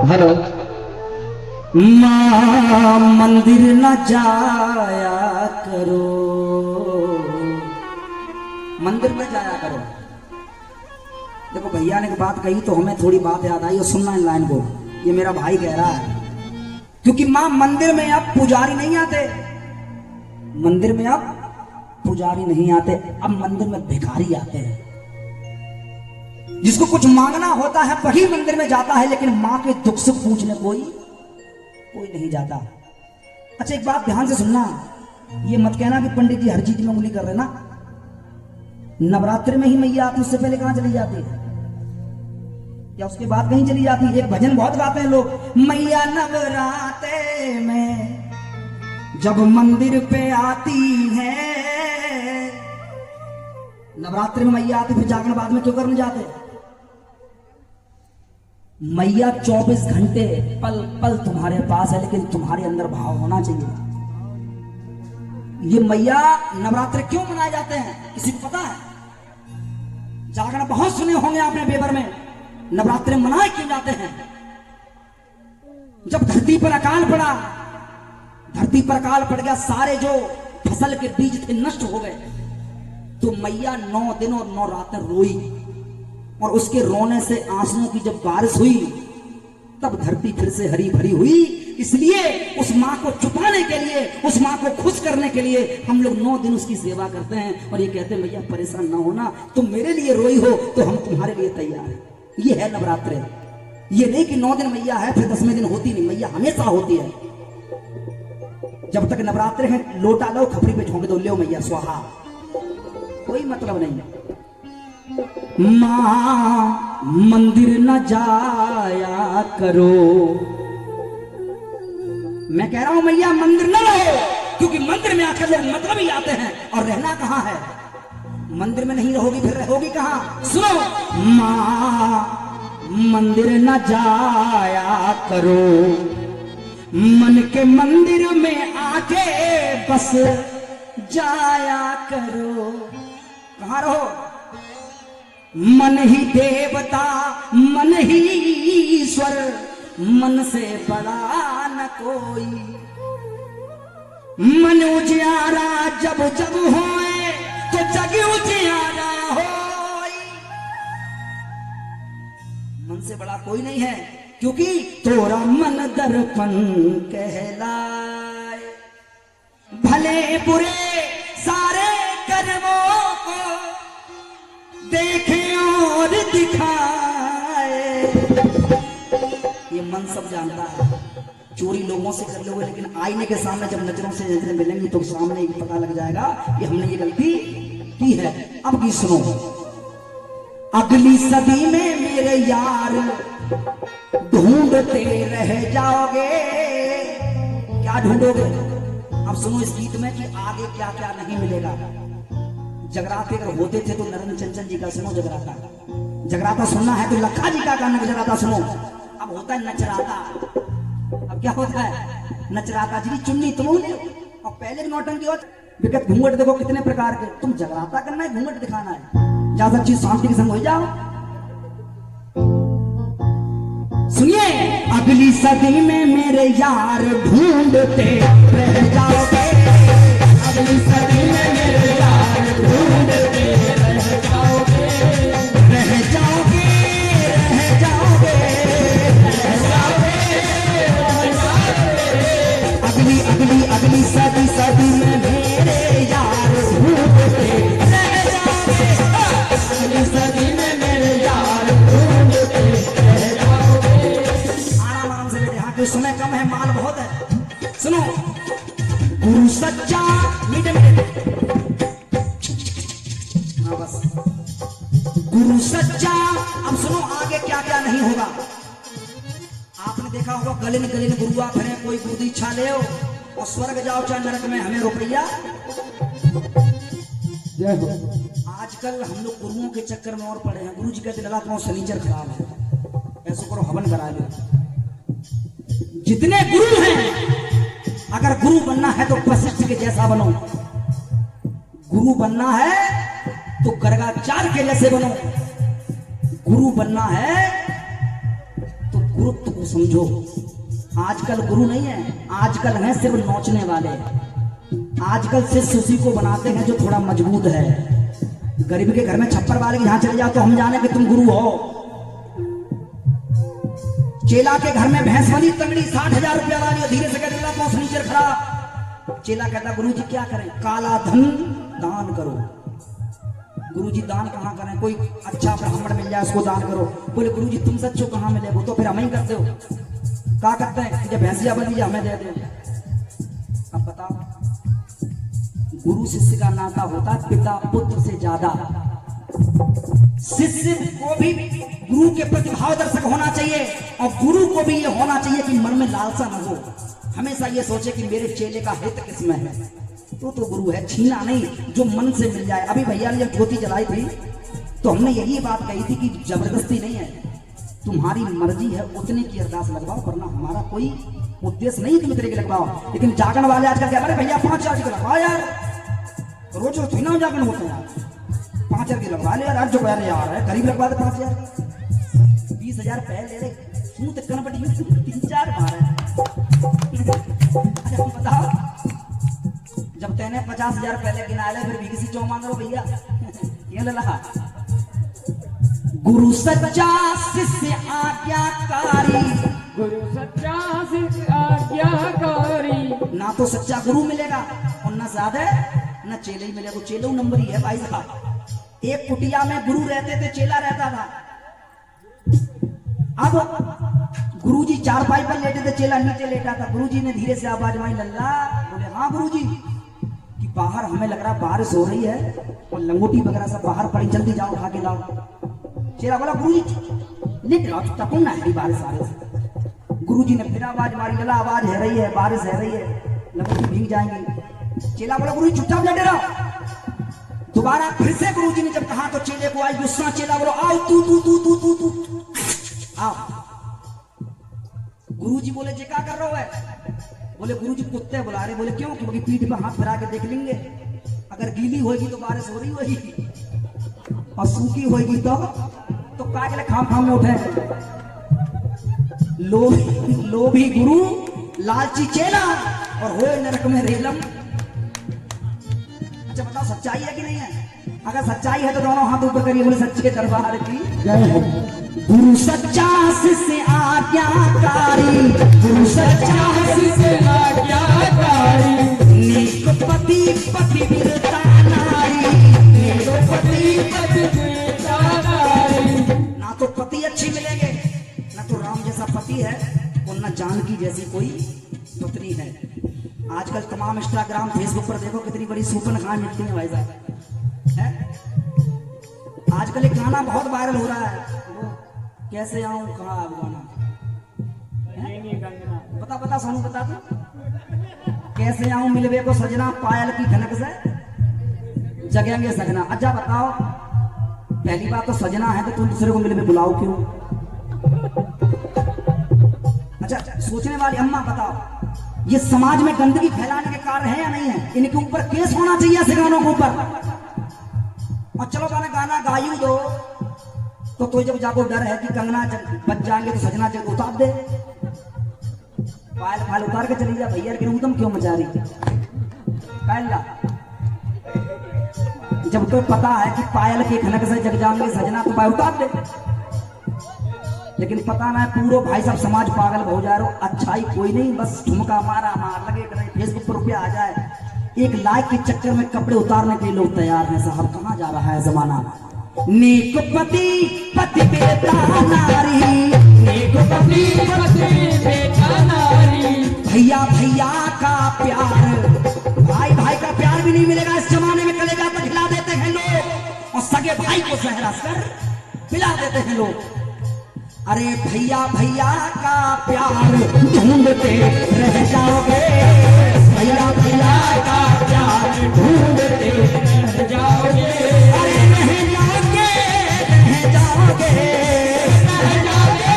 Hello. माँ मंदिर न जाया करो, मंदिर में जाया करो। देखो भैया ने एक बात कही तो हमें थोड़ी बात याद आई और सुनना इन लाइन को। ये मेरा भाई कह रहा है क्योंकि माँ मंदिर में अब पुजारी नहीं आते, मंदिर में अब पुजारी नहीं आते, अब मंदिर में भिखारी आते हैं। जिसको कुछ मांगना होता है वही मंदिर में जाता है, लेकिन माँ के दुख सुख पूछने कोई नहीं जाता। अच्छा एक बात ध्यान से सुनना, ये मत कहना कि पंडित जी हर चीज में उंगली कर रहे ना। नवरात्रि में ही मैया आती, उससे पहले कहां चली जाती है या उसके बाद कहीं चली जाती है? एक भजन बहुत गाते हैं लोग, मैया नवरात्रि में जब मंदिर पे आती है। नवरात्रि में मैया आती, फिर जागरण बाद में क्यों करने जाते? मैया 24 घंटे पल पल तुम्हारे पास है, लेकिन तुम्हारे अंदर भाव होना चाहिए। ये मैया नवरात्रि क्यों मनाए जाते हैं किसी को पता है? जागरण बहुत सुने होंगे आपने पेपर में। नवरात्रि मनाए क्यों जाते हैं? जब धरती पर अकाल पड़ा, धरती पर अकाल पड़ गया, सारे जो फसल के बीज थे नष्ट हो गए, तो मैया 9 दिन और 9 रातें रोई, और उसके रोने से आंसुओं की जब बारिश हुई तब धरती फिर से हरी भरी हुई। इसलिए उस माँ को छुपाने के लिए, उस माँ को खुश करने के लिए हम लोग 9 दिन उसकी सेवा करते हैं और ये कहते हैं मैया परेशान ना होना, तुम मेरे लिए रोई हो तो हम तुम्हारे लिए तैयार हैं। ये है नवरात्रि। ये नहीं कि 9 दिन मैया है फिर 10वें दिन होती नहीं, मैया हमेशा होती है। जब तक नवरात्रि है लोटा लो, खपरी पे झोंक दो, लो मैया स्वाहा, कोई मतलब नहीं। माँ मंदिर न जाया करो, मैं कह रहा हूं मैया मंदिर न रहो, क्योंकि मंदिर में आकर लोग मतलब ही आते हैं और रहना कहां है? मंदिर में नहीं रहोगी फिर रहोगी कहां? सुनो, माँ मंदिर न जाया करो, मन के मंदिर में आके बस जाया करो। कहां रहो? मन ही देवता मन ही ईश्वर, मन से बड़ा न कोई। मन उजियारा जब जब होए तो जग उजियारा होई। मन से बड़ा कोई नहीं है, क्योंकि तोरा मन दर्पण कहलाए। भले बुरे सारे कर्मों को देखे और दिखाए। ये मन सब जानता है। चोरी लोगों से कर लोगे, लेकिन आईने के सामने जब नजरों से नजरें मिलेंगी तो सामने ही पता लग जाएगा कि हमने ये गलती की है। अब की सुनो, अगली सदी में मेरे यार ढूंढते रह जाओगे। क्या ढूंढोगे? अब सुनो इस गीत में कि आगे क्या क्या नहीं मिलेगा। जगराते अगर होते थे तो नरेंद्र चंचल जी का सुनो जगराता। जगराता सुनना है तो लखा जी का गाना जगराता सुनो। अब होता है नचराता। अब क्या होता है? नचराता जी चुन्नी तुम ले, और पहले के नौटंकी और विकट घूंघट देखो कितने प्रकार के। तुम जगराता करना है, घूंघट दिखाना है, ज्यादा अच्छी शांति के संग हो जाओ। सुनिए, अगली सदी में मेरे यार ढूंढते रह जाओगे। अगली सदी में मेरे यार ढूंढते रह जाओगे, रह जाओगे, रह जाओगे, रह जाओगे, रह जाओगे। अगली अगली अगली सदी सदी में मेरे यार ढूंढते रह जाओगे। अगली सदी में मेरे यार ढूंढते रह जाओगे। आराम आराम से बैठे, यहाँ के समय कम है, माल बहुत है। सुनो, गुरु सच्चा, मीठे मीठे, हाँ बस, गुरु सच्चा। अब सुनो आगे क्या क्या नहीं होगा। आपने देखा होगा गलिन गलिन गुरुआ फिरे, कोई गुरु दीक्षा ले और स्वर्ग जाओ चाहे नरक में, हमें रुपया। आजकल हम लोग गुरुओं के चक्कर में और पड़े हैं। गुरु जी कहते लगा तुम्हारा सनीचर खराब है, ऐसे करो हवन करा लो। जितने गुरु हैं, अगर गुरु बनना है तो वशिष्ठ के जैसा बनो। गुरु बनना है तो गर्गाचार्य के जैसे बनो। गुरु बनना है तो गुरु गुरुत्व को समझो। आजकल गुरु नहीं है, आजकल है सिर्फ नोचने वाले। आजकल शिष्य उसी को बनाते हैं जो थोड़ा मजबूत है। गरीब के घर में छप्पर वाले के यहाँ चले जाओ तो हम जाने कि तुम गुरु हो। चेला के घर में भैंस वाली तंगड़ी 60,000 रुपया वाली, धीरे से कहते तो फर्नीचर खराब। चेला कहता गुरु जी क्या करें? काला धन दान करो। गुरु जी दान कहाँ करें? कोई अच्छा ब्राह्मण मिल जाए उसको दान करो। बोले गुरु जी तुम सच्चो कहाँ मिले? वो तो फिर हम ही करते हो। क्या करते हैं? जब भैंसिया बन हमें दे दो। अब बताओ, गुरु शिष्य का नाता होता है पिता पुत्र से ज्यादा। शिष्य को भी गुरु के प्रति भाव दर्शक होना चाहिए और गुरु को भी ये होना चाहिए कि मन में लालसा न हो। हमेशा ये सोचे कि मेरे चेले का हित किसमें है। तो गुरु है, छीना नहीं, जो मन से मिल जाए। अभी भैया ने जब ज्योति जलाई थी तो हमने यही बात कही थी कि जबरदस्ती नहीं है, तुम्हारी मर्जी है उतने की अरदास लगवाओ, वरना हमारा कोई उद्देश्य नहीं तुम इतने की लगवाओ। लेकिन जागरण वाले आजकल क्या, अरे भैया 5,000 की लगवाओ यार, रोज रोज थोड़ी ना जागरण होते हैं यार, 5,000 की लगवा ले यार। आज जो कह रहे यार है गरीब लगवा दे 5,000, 20,000 पहले ले तू तो कन बड़ी 3-4 बार है। अच्छा बताओ, जब तेने 50,000 पहले गिना ले फिर भी किसी चौ मांग लो भैया, ये ले लहा। गुरु सच्चा शिष्य आज्ञाकारी, गुरु सच्चा शिष्य आज्ञाकारी। ना तो सच्चा गुरु मिलेगा और ना ज्यादा ना चेले ही मिलेगा। चेलो नंबर ही है भाई साहब। एक कुटिया में गुरु रहते थे, चेला रहता था। अब गुरुजी चारपाई पर लेटे थे, चेला नीचे लेटा था। गुरुजी ने धीरे से आवाज मारी, लल्ला। बोले हाँ गुरुजी, कि बाहर हमें लग रहा बारिश हो रही है और लंगोटी वगैरह सब बाहर पड़ी, जल्दी जाओ उठा के लाओ। चेला बोला गुरुजी लेट लाओ, टपुन ना है बारिश आ रही। गुरुजी ने फिर आवाज मारी, लल्ला आवाज है रही है, बारिश है रही है, लंगोटी भीग जाएंगी। चेला बोला गुरुजी चुपचाप लेटे रहो। दोबारा फिर से गुरुजी ने जब कहा तो चेले को आई गुस्सा। चेला बोलो आओ तू तू तू तू तू तू आओ। गुरुजी बोले जे क्या कर रहा है? बोले गुरुजी कुत्ते बुला रहे। बोले क्यों? क्योंकि पीठ पे हाथ फिरा के देख लेंगे, अगर गीली होगी तो बारिश हो रही होगी और सूखी होगी तो कागले खाम खाम में उठे। लोभी गुरु लालची चेला और होए नरक में रेलम। अच्छा बताओ सच्चाई है कि नहीं है? अगर सच्चाई है तो दोनों हाथ ऊपर करिए, बोले सच्चे दरबार की जय हो। गुरु सच्चा शिष्य आज्ञाकारी, गुरु सच्चा शिष्य आज्ञाकारी। नेक पति पतिव्रता नारी, नेक पति पतिव्रता नारी। ना तो पति अच्छी मिलेंगे, ना तो राम जैसा पति है और ना जानकी जैसी कोई पत्नी है। आजकल तमाम इंस्टाग्राम फेसबुक पर देखो कितनी बड़ी सूपन खान मिलती है भाई साहब, है? आजकल एक गाना बहुत वायरल हो रहा है, कैसे आऊं कहाँ गाना, बता बता सोनू बता दो। कैसे आऊं मिलवे को सजना, पायल की खनक से जगेंगे सजना। अच्छा बताओ, पहली बात तो सजना है तो तुम दूसरे को मिलवे बुलाओ क्यों? अच्छा सोचने वाली अम्मा बताओ, ये समाज में गंदगी फैलाने के कारण है या नहीं है? इनके ऊपर केस होना चाहिए ऐसे गानों के ऊपर। और चलो गाना गायू दो तो जब जाको डर है कि कंगना बच जाएंगे तो सजना जब उतार दे, पायल फाल उतार के चली जा भैया, लेकिन उदम क्यों मचा रही? कायला जब तो पता है कि पायल की खनक से जग जाएंगे सजना तो पायल उतार दे, लेकिन पता ना है पूरा भाई साहब समाज पागल हो जा रहा। अच्छाई कोई नहीं, बस ठुमका मारा मार लगे फेसबुक पर रुपया आ जाए, एक लाइक के चक्कर में कपड़े उतारने के लिए लोग तैयार हैं। साहब कहाँ जा रहा है जमाना? नेक पति पतिव्रता नारी, नेक पति पतिव्रता नारी। भैया भैया का प्यार, भाई भाई का प्यार भी नहीं मिलेगा इस जमाने में। कलेजा तक खिला देते हैं लोग और सगे भाई को सहरा कर पिला देते हैं लोग। अरे भैया भैया का प्यार ढूंढते रह जाओगे, भैया भैया का प्यार ढूंढते रह जाओगे। अरे रह जाओगे रह जाओगे रह जाओगे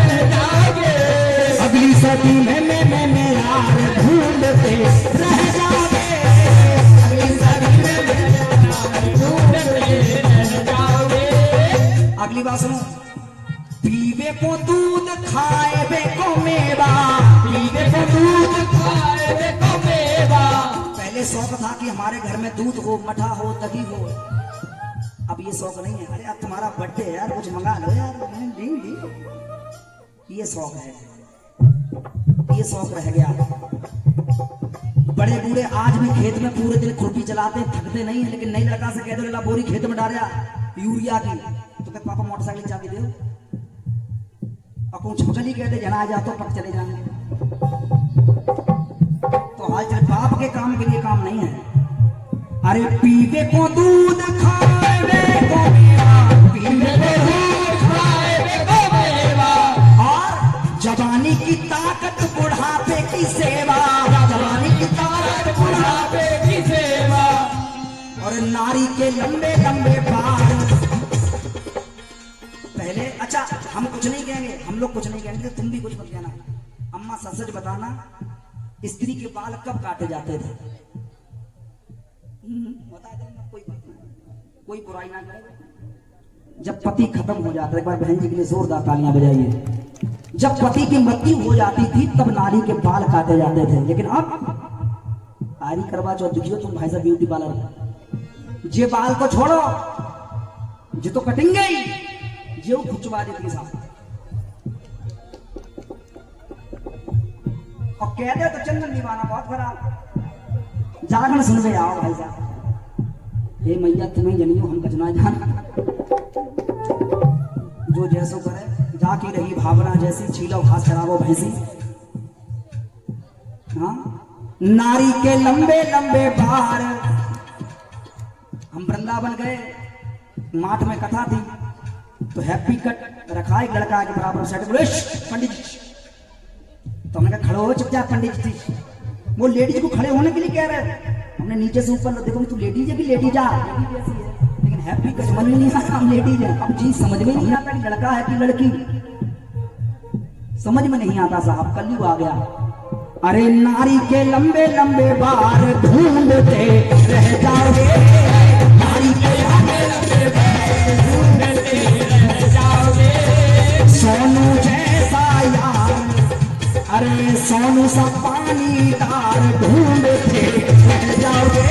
रह जाओगे। अगली सदी में मैं यार ढूंढते रह जाओगे, अगली सदी में यार ढूंढते रह जाओगे। अगली बात सुनो, पीवे को दूध खा मेवा, पीवे को दूध, खाए को मेवा। पहले शौक था कि हमारे घर में दूध हो, मठा हो, दही हो। अब ये शौक नहीं है। अरे अब तुम्हारा बर्थडे है यार, कुछ मंगा लो यार, मैं देंगी। ये शौक है, ये शौक रह गया। बड़े बूढ़े आज भी खेत में पूरे दिन खुरपी चलाते हैं, थकते नहीं है। लेकिन नई लड़का से कह दो ला बोरी खेत में डाला यूरिया की, तो कहते पापा मोटरसाइकिल चाबी दो। और कौन छुटली कहते जना जा तो पक चले जाएंगे। तो आज बाप के काम के लिए काम नहीं है। अरे पीवे को दूध, खाए को मेवा, पीवे को दूध, खाए को मेवा, और जवानी की ताकत बुढ़ापे की सेवा, जवानी की ताकत बुढ़ापे की सेवा, और नारी के लंबे लंबे बाल। पहले अच्छा हम कुछ नहीं कहेंगे, हम लोग कुछ नहीं कहेंगे, तुम भी कुछ मत कहना। अम्मा सच सच बताना, स्त्री के बाल कब काटे जाते थे? बता देना, कोई बात नहीं, कोई बुराई ना करे। जब पति खत्म हो जाता है, एक बार बहन जी के लिए जोरदार तालियां बजाइए। जब पति की मृत्यु हो जाती थी तब नारी के बाल काटे जाते थे। लेकिन अब आरी करवा चौथ दिखियो तुम भाई साहब ब्यूटी पार्लर, जे बाल को छोड़ो, जे तो कटेंगे ही, जे वो खुचवा देती साहब। और कह दे तो चंदन निभाना बहुत खराब। जागरण सुनवे आओ भाई साहब। हे मैया तुम्हें जनियो हम कचना जान, जो जैसो करे जाकी रही भावना जैसी, छीलो घास चरावो भैंसी। हाँ, नारी के लंबे लंबे बाल। हम वृंदावन गए, माठ में कथा थी, तो हैप्पी कट रखा एक लड़का के बराबर सेट, बोले पंडित जी। तो हमने कहा खड़ो हो चुपचाप पंडित जी। वो लेडीज को खड़े होने के लिए कह रहे थे। हमने नीचे से ऊपर देखो, तू लेडीज है कि लेडीज आ, लेकिन हैप्पी का समझ में नहीं आता हम लेडीज है। अब चीज समझ में नहीं आता कि लड़का है कि लड़की, समझ में नहीं आता साहब, कलयुग आ गया। अरे नारी के लंबे लंबे बाल ढूंढते रह जाओगे, नारी के लंबे लंबे बाल ढूंढते रह जाओगे, सोनू जैसा यार, अरे सोनू सा पानीदार ढूंढते रह जाओगे।